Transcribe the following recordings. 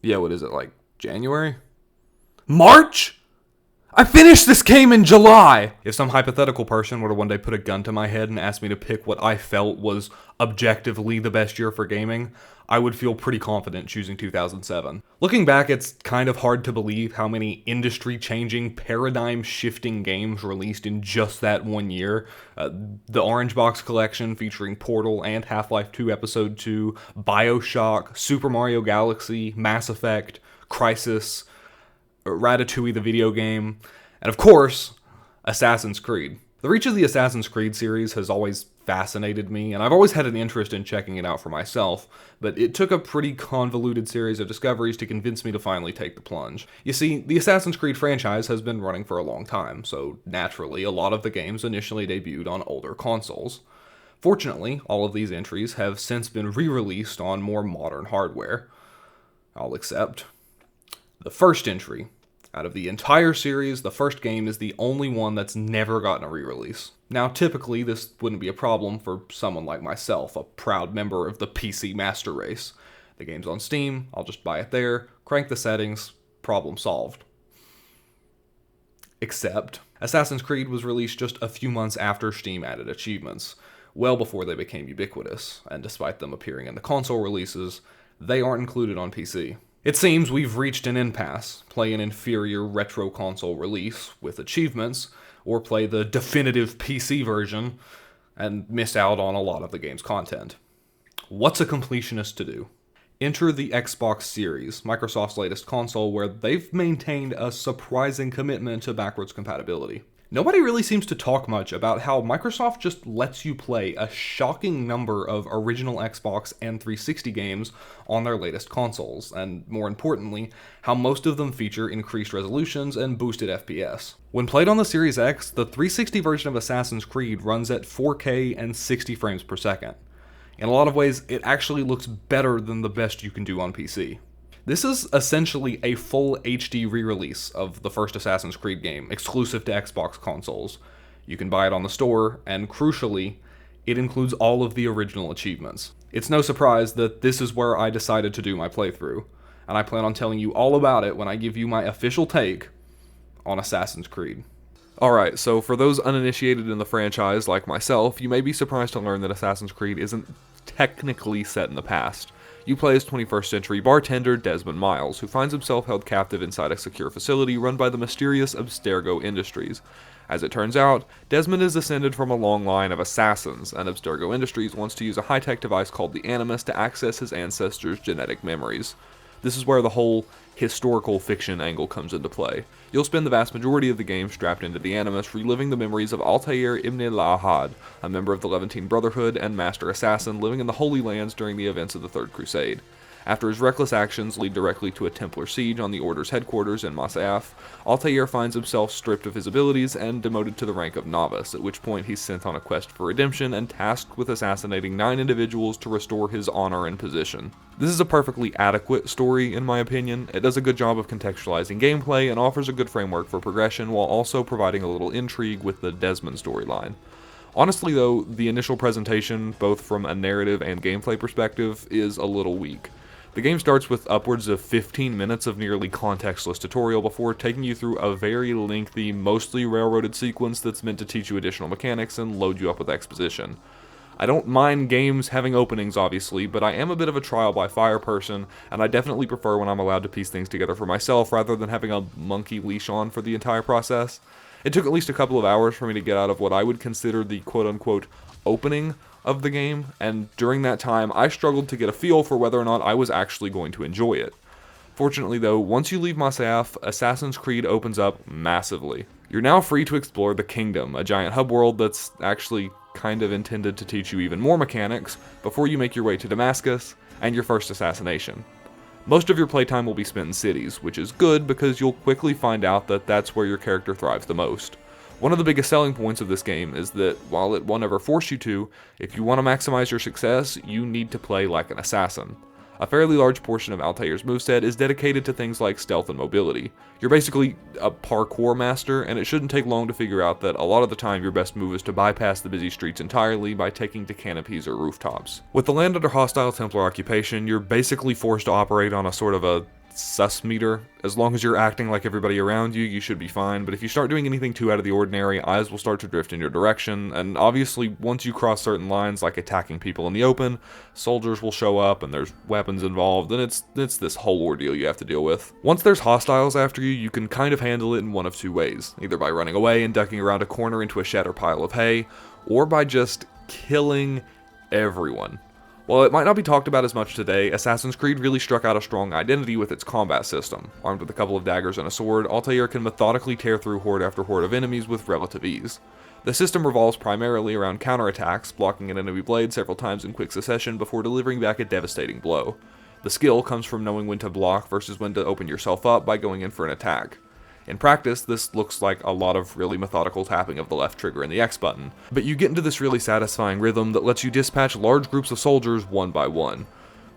Yeah, what is it, like January? March? I finished this game in July! If some hypothetical person were to one day put a gun to my head and ask me to pick what I felt was objectively the best year for gaming, I would feel pretty confident choosing 2007. Looking back, it's kind of hard to believe how many industry-changing, paradigm-shifting games released in just that 1 year. The Orange Box collection featuring Portal and Half-Life 2 Episode 2, BioShock, Super Mario Galaxy, Mass Effect, Crysis, Ratatouille the video game, and of course, Assassin's Creed. The reach of the Assassin's Creed series has always fascinated me, and I've always had an interest in checking it out for myself, but it took a pretty convoluted series of discoveries to convince me to finally take the plunge. You see, the Assassin's Creed franchise has been running for a long time, so naturally, a lot of the games initially debuted on older consoles. Fortunately, all of these entries have since been re-released on more modern hardware. I'll accept. The first entry. Out of the entire series, the first game is the only one that's never gotten a re-release. Now, typically, this wouldn't be a problem for someone like myself, a proud member of the PC master race. The game's on Steam, I'll just buy it there, crank the settings, problem solved. Except, Assassin's Creed was released just a few months after Steam added achievements, well before they became ubiquitous, and despite them appearing in the console releases, they aren't included on PC. It seems we've reached an impasse. Play an inferior retro console release with achievements, or play the definitive PC version and miss out on a lot of the game's content. What's a completionist to do? Enter the Xbox Series, Microsoft's latest console, where they've maintained a surprising commitment to backwards compatibility. Nobody really seems to talk much about how Microsoft just lets you play a shocking number of original Xbox and 360 games on their latest consoles, and more importantly, how most of them feature increased resolutions and boosted FPS. When played on the Series X, the 360 version of Assassin's Creed runs at 4K and 60 frames per second. In a lot of ways, it actually looks better than the best you can do on PC. This is essentially a full HD re-release of the first Assassin's Creed game, exclusive to Xbox consoles. You can buy it on the store, and crucially, it includes all of the original achievements. It's no surprise that this is where I decided to do my playthrough, and I plan on telling you all about it when I give you my official take on Assassin's Creed. Alright, so for those uninitiated in the franchise like myself, you may be surprised to learn that Assassin's Creed isn't technically set in the past. You play as 21st century bartender Desmond Miles, who finds himself held captive inside a secure facility run by the mysterious Abstergo Industries. As it turns out, Desmond is descended from a long line of assassins, and Abstergo Industries wants to use a high-tech device called the Animus to access his ancestors' genetic memories. This is where the whole historical fiction angle comes into play. You'll spend the vast majority of the game strapped into the Animus, reliving the memories of Altair ibn al-Ahad, a member of the Levantine Brotherhood and master assassin living in the Holy Lands during the events of the Third Crusade. After his reckless actions lead directly to a Templar siege on the Order's headquarters in Masyaf, Altair finds himself stripped of his abilities and demoted to the rank of novice, at which point he's sent on a quest for redemption and tasked with assassinating 9 individuals to restore his honor and position. This is a perfectly adequate story, in my opinion. It does a good job of contextualizing gameplay and offers a good framework for progression while also providing a little intrigue with the Desmond storyline. Honestly though, the initial presentation, both from a narrative and gameplay perspective, is a little weak. The game starts with upwards of 15 minutes of nearly contextless tutorial before taking you through a very lengthy, mostly railroaded sequence that's meant to teach you additional mechanics and load you up with exposition. I don't mind games having openings, obviously, but I am a bit of a trial-by-fire person, and I definitely prefer when I'm allowed to piece things together for myself rather than having a monkey leash on for the entire process. It took at least a couple of hours for me to get out of what I would consider the quote-unquote opening of the game, and during that time, I struggled to get a feel for whether or not I was actually going to enjoy it. Fortunately though, once you leave Masyaf, Assassin's Creed opens up massively. You're now free to explore the Kingdom, a giant hub world that's actually kind of intended to teach you even more mechanics before you make your way to Damascus and your first assassination. Most of your playtime will be spent in cities, which is good because you'll quickly find out that that's where your character thrives the most. One of the biggest selling points of this game is that, while it won't ever force you to, if you want to maximize your success, you need to play like an assassin. A fairly large portion of Altair's moveset is dedicated to things like stealth and mobility. You're basically a parkour master, and it shouldn't take long to figure out that a lot of the time your best move is to bypass the busy streets entirely by taking to canopies or rooftops. With the land under hostile Templar occupation, you're basically forced to operate on a sort of a sus meter. As long as you're acting like everybody around you, you should be fine, but if you start doing anything too out of the ordinary, eyes will start to drift in your direction, and obviously once you cross certain lines, like attacking people in the open, soldiers will show up and there's weapons involved, and it's this whole ordeal you have to deal with. Once there's hostiles after you, you can kind of handle it in one of two ways, either by running away and ducking around a corner into a shed or pile of hay, or by just killing everyone. While it might not be talked about as much today, Assassin's Creed really struck out a strong identity with its combat system. Armed with a couple of daggers and a sword, Altair can methodically tear through horde after horde of enemies with relative ease. The system revolves primarily around counterattacks, blocking an enemy blade several times in quick succession before delivering back a devastating blow. The skill comes from knowing when to block versus when to open yourself up by going in for an attack. In practice, this looks like a lot of really methodical tapping of the left trigger and the X button, but you get into this really satisfying rhythm that lets you dispatch large groups of soldiers one by one.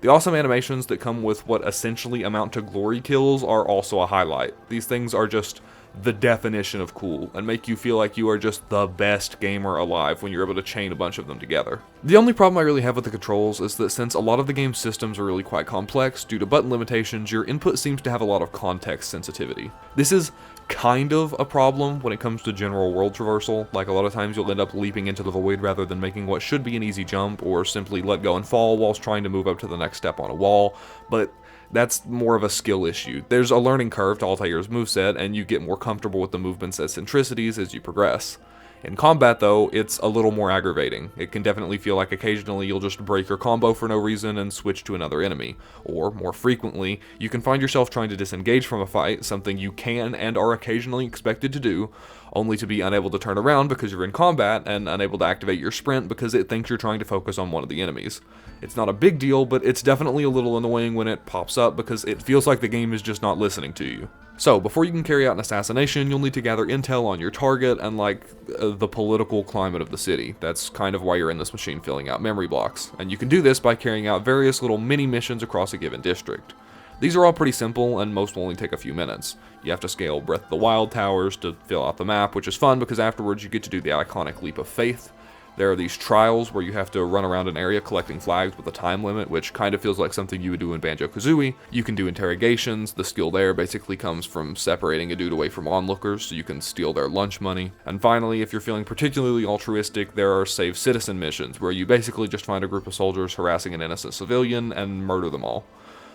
The awesome animations that come with what essentially amount to glory kills are also a highlight. These things are just the definition of cool, and make you feel like you are just the best gamer alive when you're able to chain a bunch of them together. The only problem I really have with the controls is that since a lot of the game's systems are really quite complex, due to button limitations, your input seems to have a lot of context sensitivity. This is kind of a problem when it comes to general world traversal. Like, a lot of times you'll end up leaping into the void rather than making what should be an easy jump, or simply let go and fall whilst trying to move up to the next step on a wall, but that's more of a skill issue. There's a learning curve to Altair's moveset, and you get more comfortable with the movement's eccentricities as you progress. In combat, though, it's a little more aggravating. It can definitely feel like occasionally you'll just break your combo for no reason and switch to another enemy. Or, more frequently, you can find yourself trying to disengage from a fight, something you can and are occasionally expected to do, only to be unable to turn around because you're in combat, and unable to activate your sprint because it thinks you're trying to focus on one of the enemies. It's not a big deal, but it's definitely a little annoying when it pops up because it feels like the game is just not listening to you. So, before you can carry out an assassination, you'll need to gather intel on your target and, the political climate of the city. That's kind of why you're in this machine filling out memory blocks. And you can do this by carrying out various little mini-missions across a given district. These are all pretty simple, and most will only take a few minutes. You have to scale Breath of the Wild towers to fill out the map, which is fun because afterwards you get to do the iconic Leap of Faith. There are these trials where you have to run around an area collecting flags with a time limit, which kind of feels like something you would do in Banjo-Kazooie. You can do interrogations. The skill there basically comes from separating a dude away from onlookers so you can steal their lunch money. And finally, if you're feeling particularly altruistic, there are Save Citizen missions, where you basically just find a group of soldiers harassing an innocent civilian and murder them all.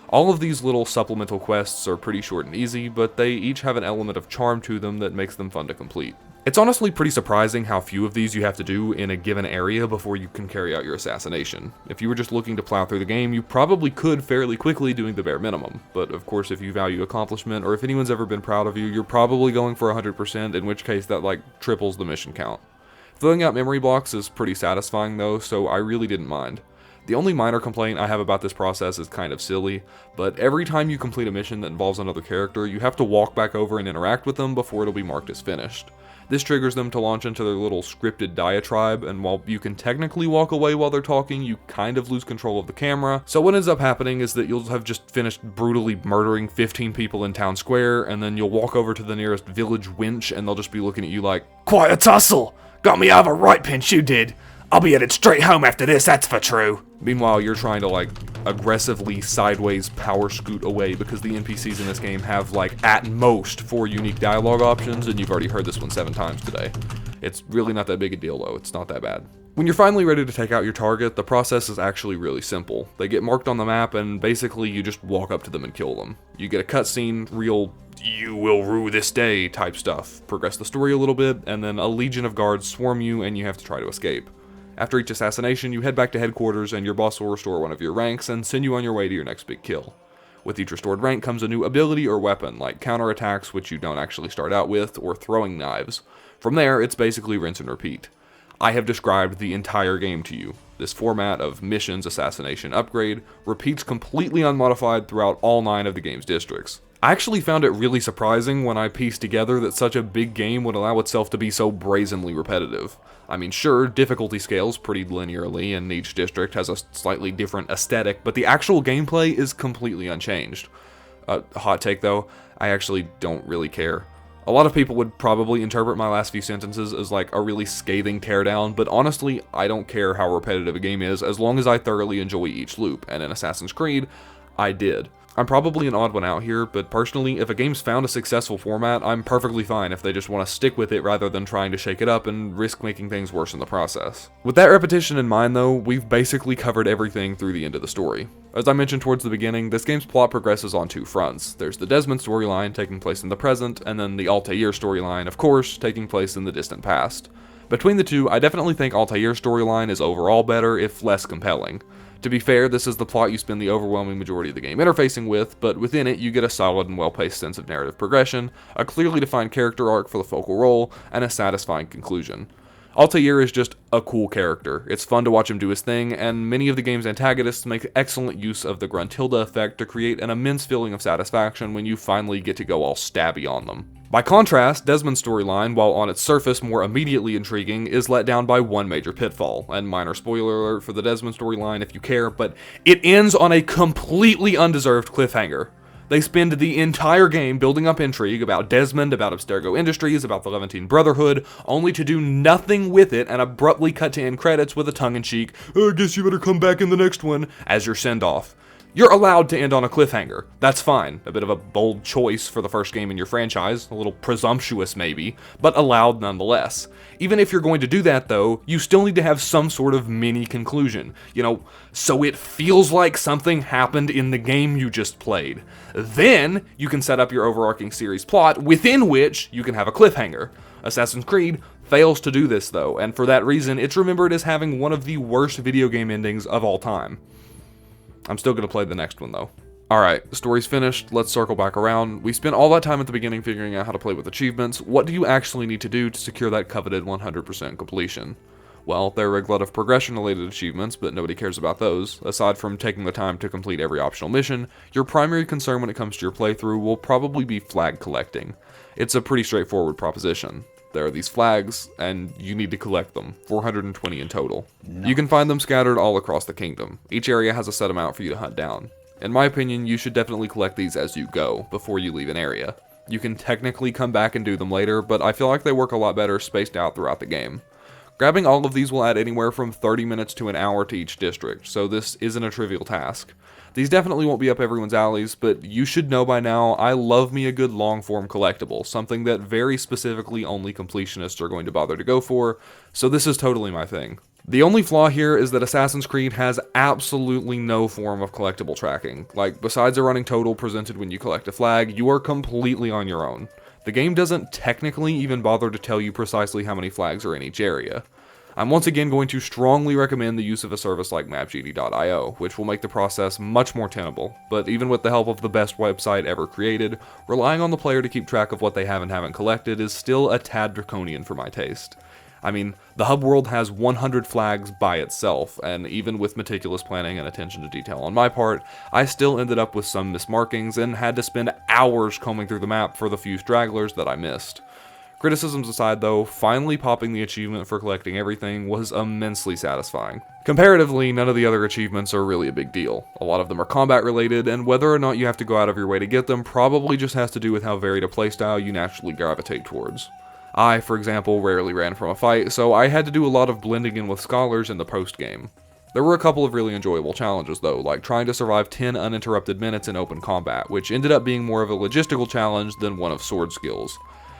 All of these little supplemental quests are pretty short and easy, but they each have an element of charm to them that makes them fun to complete. It's honestly pretty surprising how few of these you have to do in a given area before you can carry out your assassination. If you were just looking to plow through the game, you probably could fairly quickly doing the bare minimum. But of course, if you value accomplishment, or if anyone's ever been proud of you, you're probably going for 100%, in which case that triples the mission count. Filling out memory blocks is pretty satisfying though, so I really didn't mind. The only minor complaint I have about this process is kind of silly, but every time you complete a mission that involves another character, you have to walk back over and interact with them before it'll be marked as finished. This triggers them to launch into their little scripted diatribe, and while you can technically walk away while they're talking, you kind of lose control of the camera. So what ends up happening is that you'll have just finished brutally murdering 15 people in town square, and then you'll walk over to the nearest village wench, and they'll just be looking at you like, "Quite a tussle! Got me out of a right pinch, you did! I'll be headed straight home after this, that's for true!" Meanwhile, you're trying to aggressively sideways power scoot away because the NPCs in this game have at most 4 unique dialogue options, and you've already heard this one 7 times today. It's really not that big a deal though, it's not that bad. When you're finally ready to take out your target, the process is actually really simple. They get marked on the map, and basically you just walk up to them and kill them. You get a cutscene, real "you will rue this day" type stuff, progress the story a little bit, and then a legion of guards swarm you and you have to try to escape. After each assassination, you head back to headquarters, and your boss will restore one of your ranks and send you on your way to your next big kill. With each restored rank comes a new ability or weapon, like counterattacks, which you don't actually start out with, or throwing knives. From there, it's basically rinse and repeat. I have described the entire game to you. This format of missions, assassination, upgrade repeats completely unmodified throughout all 9 of the game's districts. I actually found it really surprising when I pieced together that such a big game would allow itself to be so brazenly repetitive. I mean, sure, difficulty scales pretty linearly, and each district has a slightly different aesthetic, but the actual gameplay is completely unchanged. Hot take though, I actually don't really care. A lot of people would probably interpret my last few sentences as a really scathing teardown, but honestly, I don't care how repetitive a game is as long as I thoroughly enjoy each loop, and in Assassin's Creed, I did. I'm probably an odd one out here, but personally, if a game's found a successful format, I'm perfectly fine if they just want to stick with it rather than trying to shake it up and risk making things worse in the process. With that repetition in mind though, we've basically covered everything through the end of the story. As I mentioned towards the beginning, this game's plot progresses on two fronts. There's the Desmond storyline taking place in the present, and then the Altair storyline, of course, taking place in the distant past. Between the two, I definitely think Altair's storyline is overall better, if less compelling. To be fair, this is the plot you spend the overwhelming majority of the game interfacing with, but within it you get a solid and well-paced sense of narrative progression, a clearly defined character arc for the focal role, and a satisfying conclusion. Altair is just a cool character. It's fun to watch him do his thing, and many of the game's antagonists make excellent use of the Gruntilda effect to create an immense feeling of satisfaction when you finally get to go all stabby on them. By contrast, Desmond's storyline, while on its surface more immediately intriguing, is let down by one major pitfall, and minor spoiler alert for the Desmond storyline if you care, but it ends on a completely undeserved cliffhanger. They spend the entire game building up intrigue about Desmond, about Abstergo Industries, about the Levantine Brotherhood, only to do nothing with it and abruptly cut to end credits with a tongue-in-cheek, "I guess you better come back in the next one," as your send-off. You're allowed to end on a cliffhanger. That's fine. A bit of a bold choice for the first game in your franchise, a little presumptuous maybe, but allowed nonetheless. Even if you're going to do that though, you still need to have some sort of mini conclusion. So it feels like something happened in the game you just played. Then, you can set up your overarching series plot, within which you can have a cliffhanger. Assassin's Creed fails to do this though, and for that reason, it's remembered as having one of the worst video game endings of all time. I'm still going to play the next one though. Alright, the story's finished, let's circle back around. We spent all that time at the beginning figuring out how to play with achievements. What do you actually need to do to secure that coveted 100% completion? Well, there are a glut of progression-related achievements, but nobody cares about those. Aside from taking the time to complete every optional mission, your primary concern when it comes to your playthrough will probably be flag collecting. It's a pretty straightforward proposition. There are these flags, and you need to collect them, 420 in total. You can find them scattered all across the kingdom. Each area has a set amount for you to hunt down. In my opinion, you should definitely collect these as you go, before you leave an area. You can technically come back and do them later, but I feel like they work a lot better spaced out throughout the game. Grabbing all of these will add anywhere from 30 minutes to an hour to each district, so this isn't a trivial task. These definitely won't be up everyone's alleys, but you should know by now I love me a good long-form collectible, something that very specifically only completionists are going to bother to go for, so this is totally my thing. The only flaw here is that Assassin's Creed has absolutely no form of collectible tracking. Like, besides a running total presented when you collect a flag, you are completely on your own. The game doesn't technically even bother to tell you precisely how many flags are in each area. I'm once again going to strongly recommend the use of a service like mapgenie.io, which will make the process much more tenable, but even with the help of the best website ever created, relying on the player to keep track of what they have and haven't collected is still a tad draconian for my taste. I mean, the hub world has 100 flags by itself, and even with meticulous planning and attention to detail on my part, I still ended up with some mismarkings and had to spend hours combing through the map for the few stragglers that I missed. Criticisms aside though, finally popping the achievement for collecting everything was immensely satisfying. Comparatively, none of the other achievements are really a big deal. A lot of them are combat related, and whether or not you have to go out of your way to get them probably just has to do with how varied a playstyle you naturally gravitate towards. I, for example, rarely ran from a fight, so I had to do a lot of blending in with scholars in the post-game. There were a couple of really enjoyable challenges though, like trying to survive 10 uninterrupted minutes in open combat, which ended up being more of a logistical challenge than one of sword skills.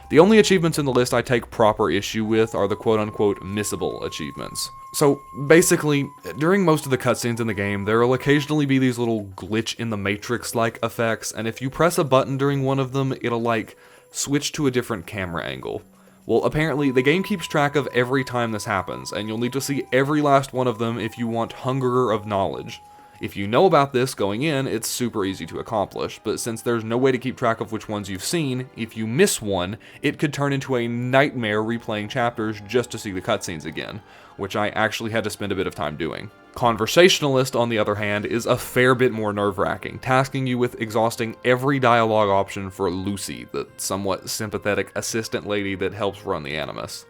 The only achievements in the list I take proper issue with are the quote-unquote missable achievements. So, basically, during most of the cutscenes in the game, there will occasionally be these little glitch-in-the-matrix-like effects, and if you press a button during one of them, it'll, switch to a different camera angle. Well, apparently, the game keeps track of every time this happens, and you'll need to see every last one of them if you want Hunger of Knowledge. If you know about this going in, it's super easy to accomplish, but since there's no way to keep track of which ones you've seen, if you miss one, it could turn into a nightmare replaying chapters just to see the cutscenes again, which I actually had to spend a bit of time doing. Conversationalist, on the other hand, is a fair bit more nerve-wracking, tasking you with exhausting every dialogue option for Lucy, the somewhat sympathetic assistant lady that helps run the Animus.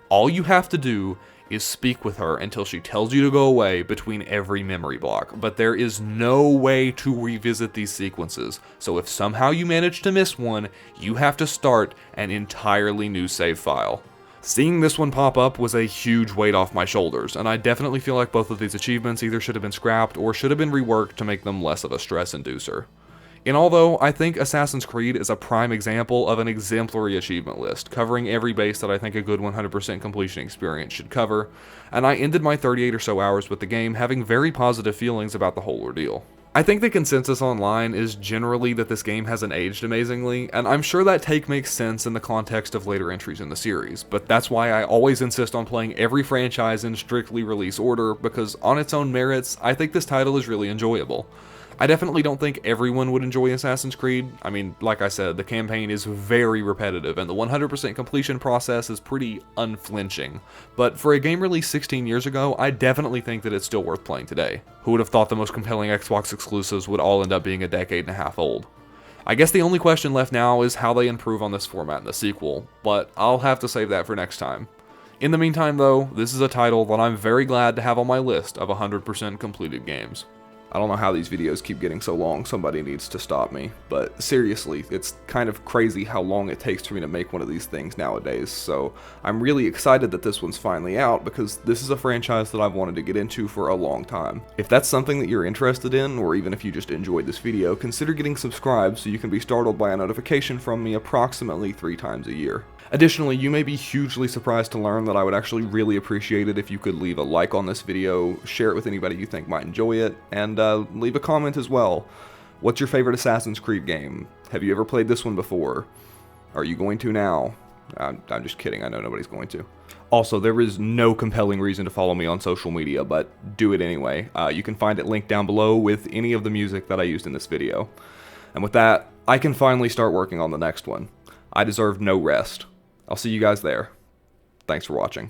All you have to do is speak with her until she tells you to go away between every memory block, but there is no way to revisit these sequences, so if somehow you manage to miss one, you have to start an entirely new save file. Seeing this one pop up was a huge weight off my shoulders, and I definitely feel like both of these achievements either should have been scrapped or should have been reworked to make them less of a stress inducer. In all, though, I think Assassin's Creed is a prime example of an exemplary achievement list, covering every base that I think a good 100% completion experience should cover, and I ended my 38 or so hours with the game having very positive feelings about the whole ordeal. I think the consensus online is generally that this game hasn't aged amazingly, and I'm sure that take makes sense in the context of later entries in the series, but that's why I always insist on playing every franchise in strictly release order, because on its own merits, I think this title is really enjoyable. I definitely don't think everyone would enjoy Assassin's Creed. I mean, like I said, the campaign is very repetitive, and the 100% completion process is pretty unflinching. But for a game released 16 years ago, I definitely think that it's still worth playing today. Who would have thought the most compelling Xbox exclusives would all end up being a decade and a half old? I guess the only question left now is how they improve on this format in the sequel, but I'll have to save that for next time. In the meantime, though, this is a title that I'm very glad to have on my list of 100% completed games. I don't know how these videos keep getting so long, somebody needs to stop me, but seriously, it's kind of crazy how long it takes for me to make one of these things nowadays, so I'm really excited that this one's finally out because this is a franchise that I've wanted to get into for a long time. If that's something that you're interested in, or even if you just enjoyed this video, consider getting subscribed so you can be startled by a notification from me approximately 3 times a year. Additionally, you may be hugely surprised to learn that I would actually really appreciate it if you could leave a like on this video, share it with anybody you think might enjoy it, and leave a comment as well. What's your favorite Assassin's Creed game? Have you ever played this one before? Are you going to now? I'm just kidding, I know nobody's going to. Also, there is no compelling reason to follow me on social media, but do it anyway. You can find it linked down below with any of the music that I used in this video. And with that, I can finally start working on the next one. I deserve no rest. I'll see you guys there. Thanks for watching.